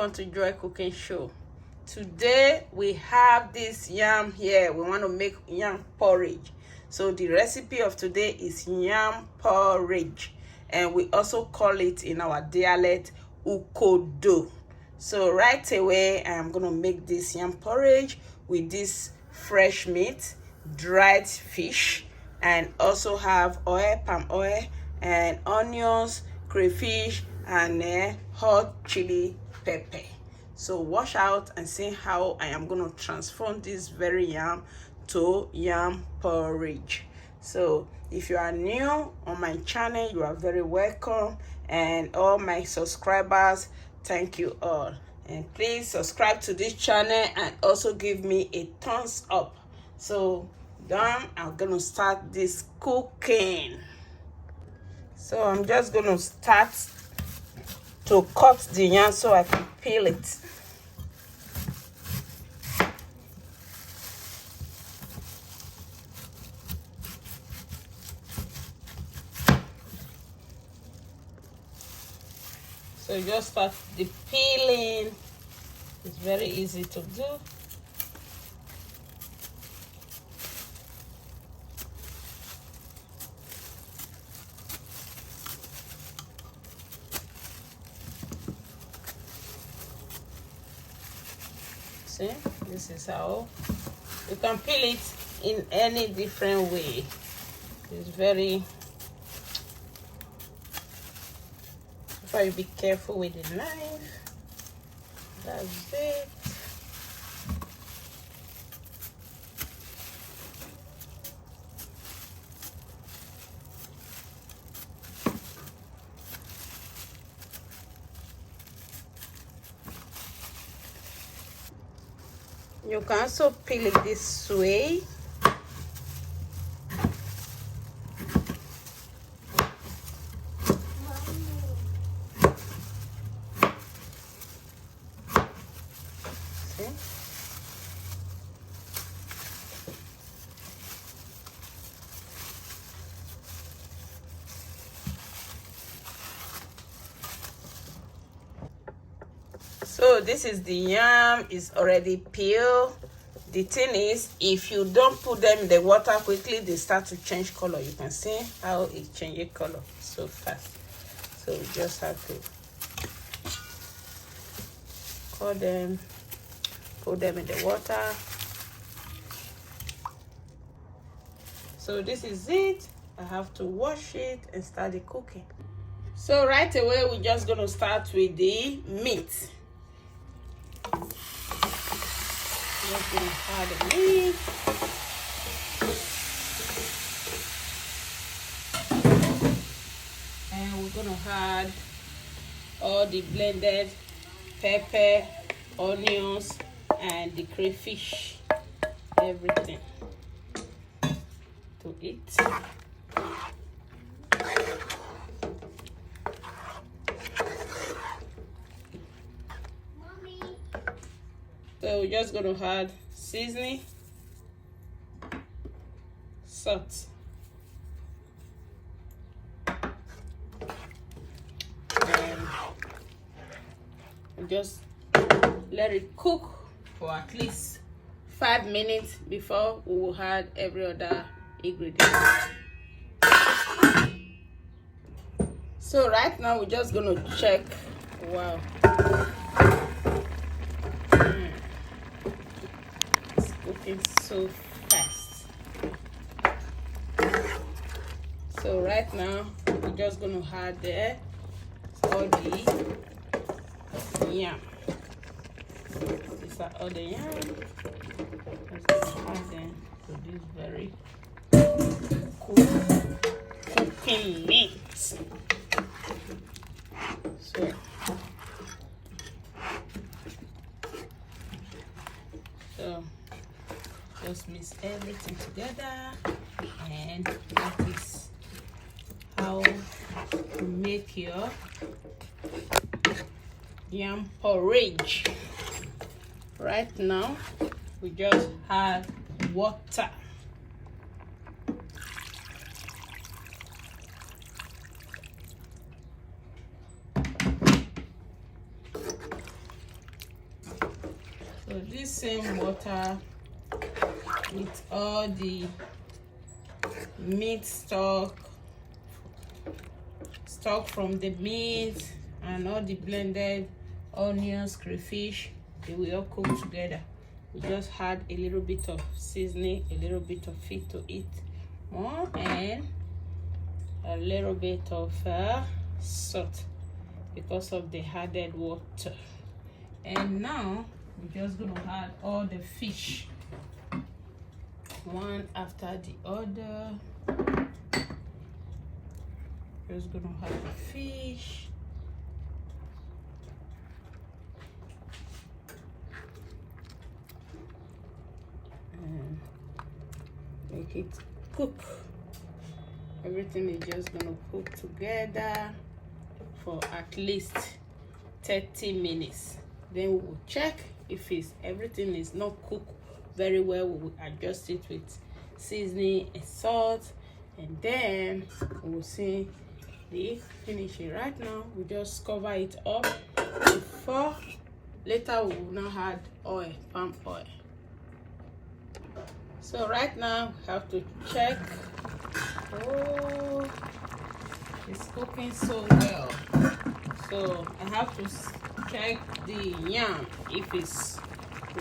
welcome to Joy Cooking Show. Today we have this yam here. We want to make yam porridge. So the recipe of today is yam porridge, and we also call it in our dialect ukodo. So right away I am going to make this yam porridge with this fresh meat, dried fish, and also have oil, palm oil, and onions, crayfish, and hot chili pepper. So wash out and see how I am going to transform this very yam to yam porridge. So if you are new on my channel, you are very welcome, and all my subscribers, thank you all. And please subscribe to this channel and also give me a thumbs up. So done, I'm gonna start this cooking. So I'm just gonna start to cut the yam so I can peel it. So just start the peeling. It's very easy to do. See, this is how you can peel it in any different way. It's very, very be careful with the knife. That's it. You can also peel it this way. See? So this is the yam, is already peeled. The thing is, if you don't put them in the water quickly, they start to change color. You can see how it changes color so fast. So we just have to cut them, put them in the water. So this is it. I have to wash it and start the cooking. So right away, we're just gonna start with the meat. Just gonna add the meat. And we're gonna add all the blended pepper, onions, and the crayfish, everything to it. So we're just going to add seasoning, salt, and just let it cook for at least 5 minutes before we will add every other ingredient. So right now we're just going to check. Wow. It's so fast. So right now we're just going to add there all the yam. These are all the yam. Let's just add them to this very cool cooking meat. So just mix everything together, and that is how to make your yam porridge. Right now we just add water. So this same water with all the meat stock from the meat and all the blended onions, crayfish, they will all cook together. We just add a little bit of seasoning, a little bit of it to eat more, and a little bit of salt because of the added water. And now we're just gonna add all the fish one after the other. Just gonna add the fish. And make it cook. Everything is just gonna cook together for at least 30 minutes. Then we will check if everything is not cooked very well. We will adjust it with seasoning and salt, and then we will see the finishing. Right now we just cover it up before later we will now add oil, palm oil. So right now we have to check. Oh, it's cooking so well. So I have to check the yam if it's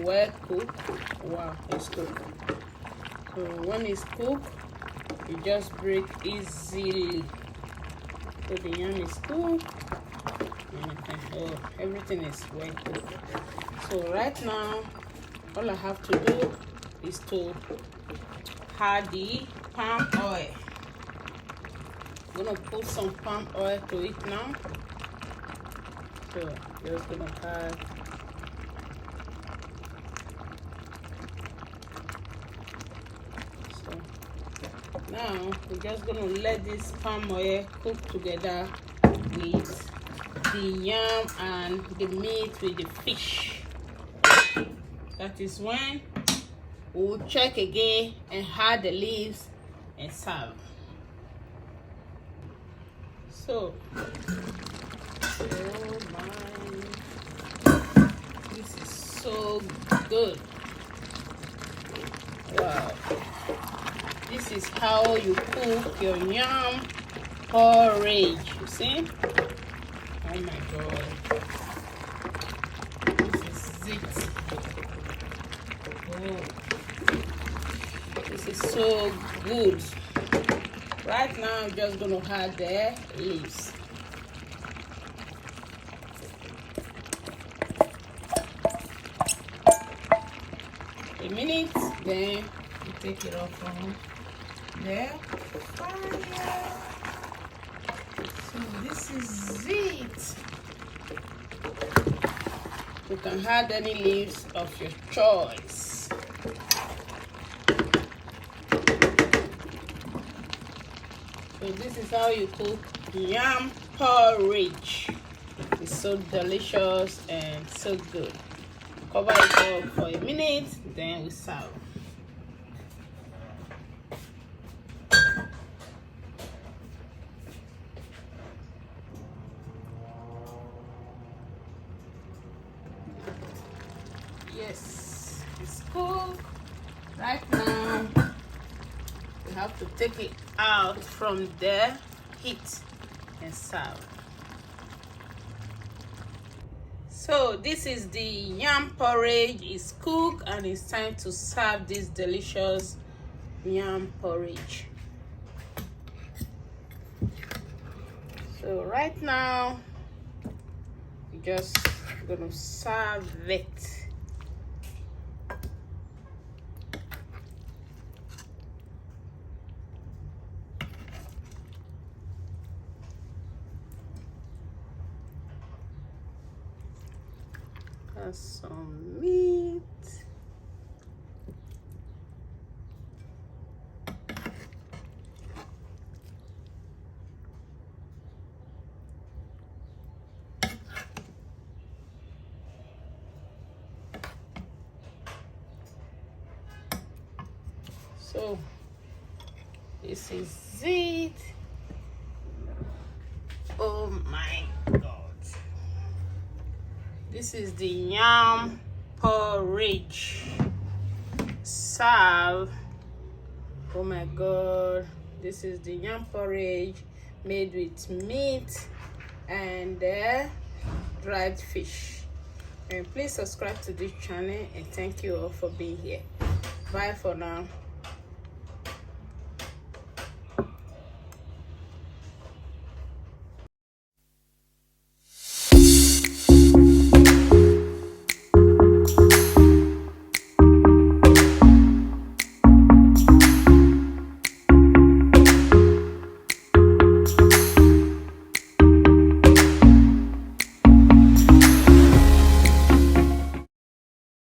well cooked. Wow, it's cooked. So when it's cooked, you just break easily. So the yam is cooked. So everything is well cooked. So right now, all I have to do is to add the palm oil. I'm gonna put some palm oil to it now. So just gonna add now we're just gonna let this palm oil cook together with the yam and the meat with the fish. That is when we'll check again and add the leaves and serve. So, oh my, this is so good. Wow. This is how you cook your yam porridge. You see? Oh my god. This is it. Oh. This is so good. Right now I'm just gonna add the leaves. A minute, then you take it off from there. Fire. So this is it. You can add any leaves of your choice. So this is how you cook yam porridge. It's so delicious and so good. Cover it up for a minute, then we serve. Yes, it's cooked. Right now we have to take it out from the heat and serve. So this is the yam porridge. It's cooked and it's time to serve this delicious yam porridge. So right now we're just gonna serve it. Some meat. So this is it. Oh my god. This is the yam porridge. porridge. Serve. Oh my god, this is the yam porridge made with meat and dried fish. And please subscribe to this channel, and thank you all for being here. Bye for now.